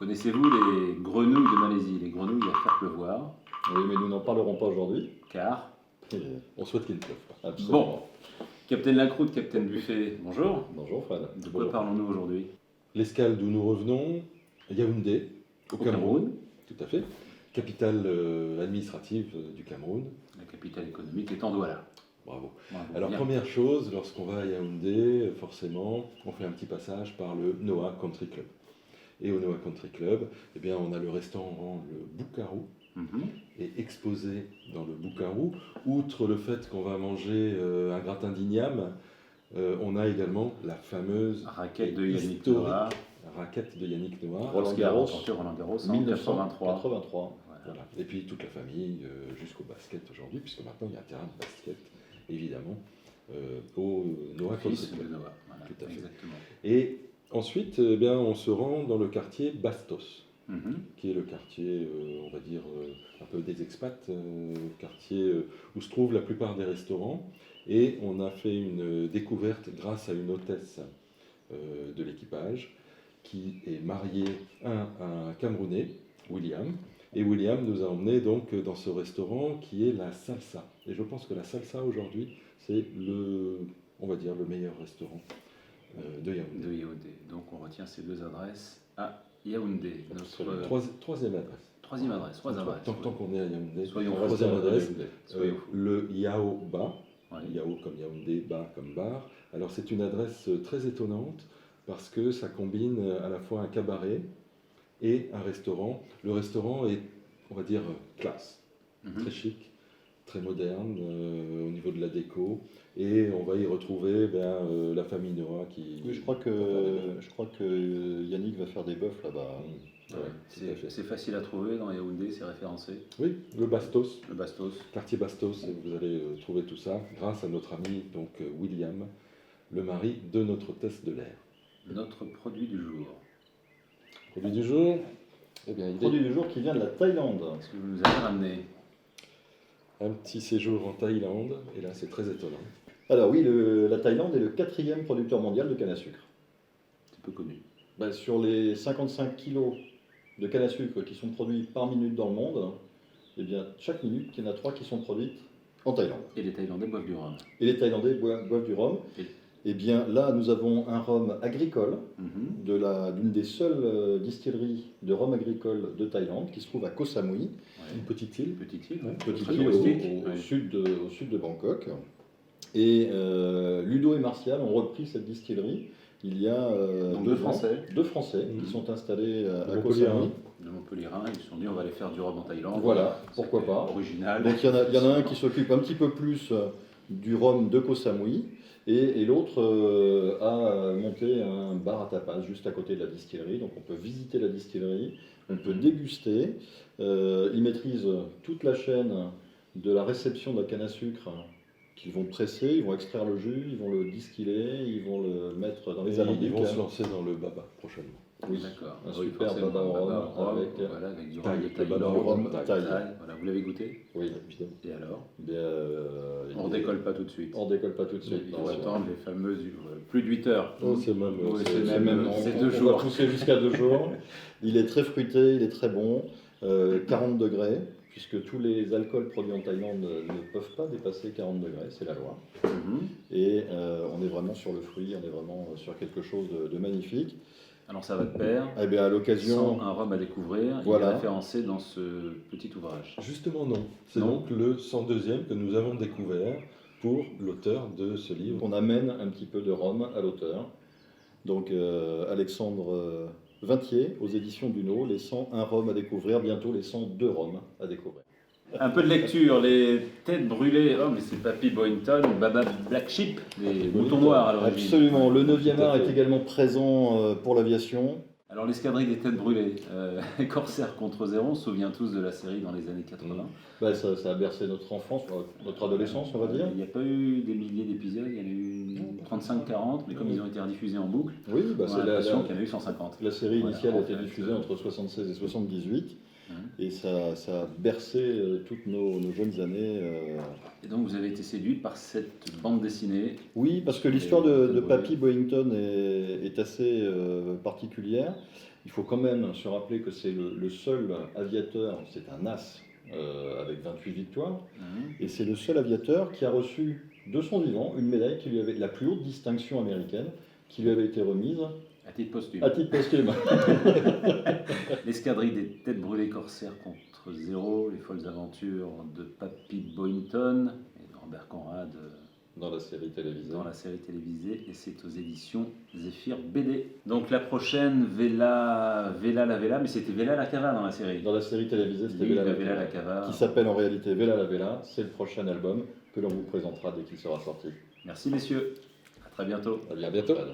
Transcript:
Connaissez-vous les grenouilles de Malaisie, les grenouilles à faire pleuvoir? Oui, mais nous n'en parlerons pas aujourd'hui. Car On souhaite qu'il ne pleuve pas. Absolument. Bon, Capitaine Lacroute, Capitaine Buffet, bonjour. Bonjour Fred. De quoi Bonjour. parlons-nous aujourd'hui? L'escale d'où nous revenons, Yaoundé, au Cameroun, tout à fait, capitale administrative du Cameroun. La capitale économique étant Douala. Bravo. Bravo, Alors bien. première chose, lorsqu'on va à Yaoundé, forcément, on fait un petit passage par le Noah Country Club. Et au Noah Country Club, eh bien, on a le restaurant le Boukarou. Mhm. Et exposé dans le Boukarou, outre le fait qu'on va manger un gratin d'igname, on a également la fameuse Raquette de Yannick historique Noah. raquette de Yannick Noah. Roland Qui a Garros, remporté Roland Garros en 1983. 1983. Voilà. Voilà. Et puis toute la famille jusqu'au basket aujourd'hui, puisque maintenant il y a un terrain de basket, évidemment, au Noah Country Fils de Club. Noah. Voilà, Tout à fait. exactement. Et ensuite, eh bien, on se rend dans le quartier Bastos, Mhm. qui est le quartier, on va dire, un peu des expats, quartier où se trouvent la plupart des restaurants. Et on a fait une découverte grâce à une hôtesse de l'équipage qui est mariée à un Camerounais, William. Et William nous a emmenés donc dans ce restaurant qui est la Salsa. Et je pense que la Salsa aujourd'hui, c'est on va dire, le meilleur restaurant de Yaoundé. De Yaoundé. Donc on retient ces deux adresses à Yaoundé. Notre Troisième adresse. troisième adresse, trois adresses. Tant qu'on est à Yaoundé, Soyons troisième restés à adresse, Yaoundé. Soyons fous. le Yao Ba, Ouais. Yao comme Yaoundé, Ba comme bar. Alors c'est une adresse très étonnante parce que ça combine à la fois un cabaret et un restaurant. Le restaurant est, on va dire, classe, Mhm. très chic, très moderne au niveau de la déco. Et on va y retrouver la famille Noah qui... Oui, je crois que Yannick va faire des bœufs là-bas. Ouais, tout à fait. c'est facile à trouver dans Yaoundé, c'est référencé. Oui, le Bastos. Le Bastos. Quartier Bastos, et vous allez trouver tout ça grâce à notre ami donc William, le mari de notre hôtesse de l'air. Notre produit du jour. Produit du jour, eh bien, il Produit du jour qui vient de la Thaïlande. Qu'est-ce que vous nous avez ramené? est un petit séjour en Thaïlande, et là c'est très étonnant. Alors oui, la Thaïlande est le 4e producteur mondial de canne à sucre. C'est peu connu. Sur les 55 kilos de canne à sucre qui sont produits par minute dans le monde, eh bien, chaque minute, il y en a 3 qui sont produites en Thaïlande. Et les Thaïlandais boivent du rhum. Et les Thaïlandais boivent du rhum. Et- Eh bien, là, nous avons un rhum agricole Mhm. d'une des seules distilleries de rhum agricole de Thaïlande qui se trouve à Koh Samui, Ouais. Une petite île. Petite île. Ouais. petite Très île touristique. au Ouais. sud de Bangkok. Et Ludo et Martial ont repris cette distillerie il y a Donc 2 deux ans. Français. Deux Français Mhm. qui sont installés à Koh Montpellier, Samui. De Montpellierin, ils se sont dit on va aller faire du rhum en Thaïlande. Voilà, pourquoi C'était pas. Original. Donc il y en a un qui s'occupe un petit peu plus du rhum de Koh Samui et l'autre a monté un bar à tapas juste à côté de la distillerie. Donc on peut visiter la distillerie, on peut déguster. Ils maîtrisent toute la chaîne de la réception de la canne à sucre qu'ils vont presser, ils vont extraire le jus, ils vont le distiller, ils vont le mettre dans Et les ils alambics. vont se lancer dans le baba prochainement. Oui, D'accord. un Oui, super forcément, baba au baba rhum avec, voilà, avec du Thaï, rhum de le Thaïlande. baba du rhum Thaï. Thaï. Voilà, vous l'avez goûté? Oui, évidemment. Et alors? Bien, On il- décolle pas tout de suite. On décolle pas tout de suite. Il bien faut sûr. attendre les fameuses plus de 8 heures. Oh, c'est même, Oui, c'est- c'est même- on- c'est on- 2 on jours. va pousser jusqu'à 2 jours. Il est très fruité, il est très bon. 40 degrés, puisque tous les alcools produits en Thaïlande ne peuvent pas dépasser 40 degrés, c'est la loi. Mhm. Et on est vraiment sur le fruit, on est vraiment sur quelque chose de magnifique. Alors ça va de pair. Eh bien, à l'occasion, Sans un rhum à découvrir, Voilà. il est référencé dans ce petit ouvrage. Justement non. C'est Non. donc le 102e que nous avons découvert pour l'auteur de ce livre. on amène un petit peu de rhum à l'auteur. Donc, Alexandre Vintier, aux éditions Duno, les 101 rhums à découvrir, bientôt les 102 rhums à découvrir. Un peu de lecture, les têtes brûlées. Oh, mais c'est Papy Boynton, Baba Black Sheep, les moutons noirs à l'origine. Absolument, le 9e Tout à art fait. est également présent pour l'aviation. Alors l'escadrille des têtes brûlées, Corsair contre Zéro, on se souvient tous de la série dans les années 80. Bah, ça a bercé notre enfance, notre adolescence, on va dire. Il n'y a pas eu des milliers d'épisodes, il y en a eu 35-40, mais comme ils ont été rediffusés en boucle, Oui, bah, on a c'est l'impression qu'il y en a eu 150. la série Voilà, initiale en a été fait, diffusée entre 76 et 78. Et ça a bercé toutes nos jeunes années. Et donc vous avez été séduit par cette bande dessinée. Oui, parce que l'histoire de Papy Boyington est assez particulière. Il faut quand même se rappeler que c'est le seul aviateur, c'est un as avec 28 victoires, et c'est le seul aviateur qui a reçu de son vivant une médaille qui lui avait la plus haute distinction américaine qui lui avait été remise À titre posthume. à titre posthume. L'escadrille des têtes brûlées corsaires contre Zéro, les folles aventures de Papy Boyington et de Robert Conrad Dans la série télévisée. dans la série télévisée, et c'est aux éditions Zéphyr BD. Donc la prochaine, Vela la Vela, mais c'était Vela la Cava dans la série. Dans la série télévisée, c'était Lui, Vela la Vela la Vela, Cava. qui s'appelle en réalité Vela la Vela. C'est le prochain album que l'on vous présentera dès qu'il sera sorti. Merci messieurs, à très bientôt. À bientôt. Voilà.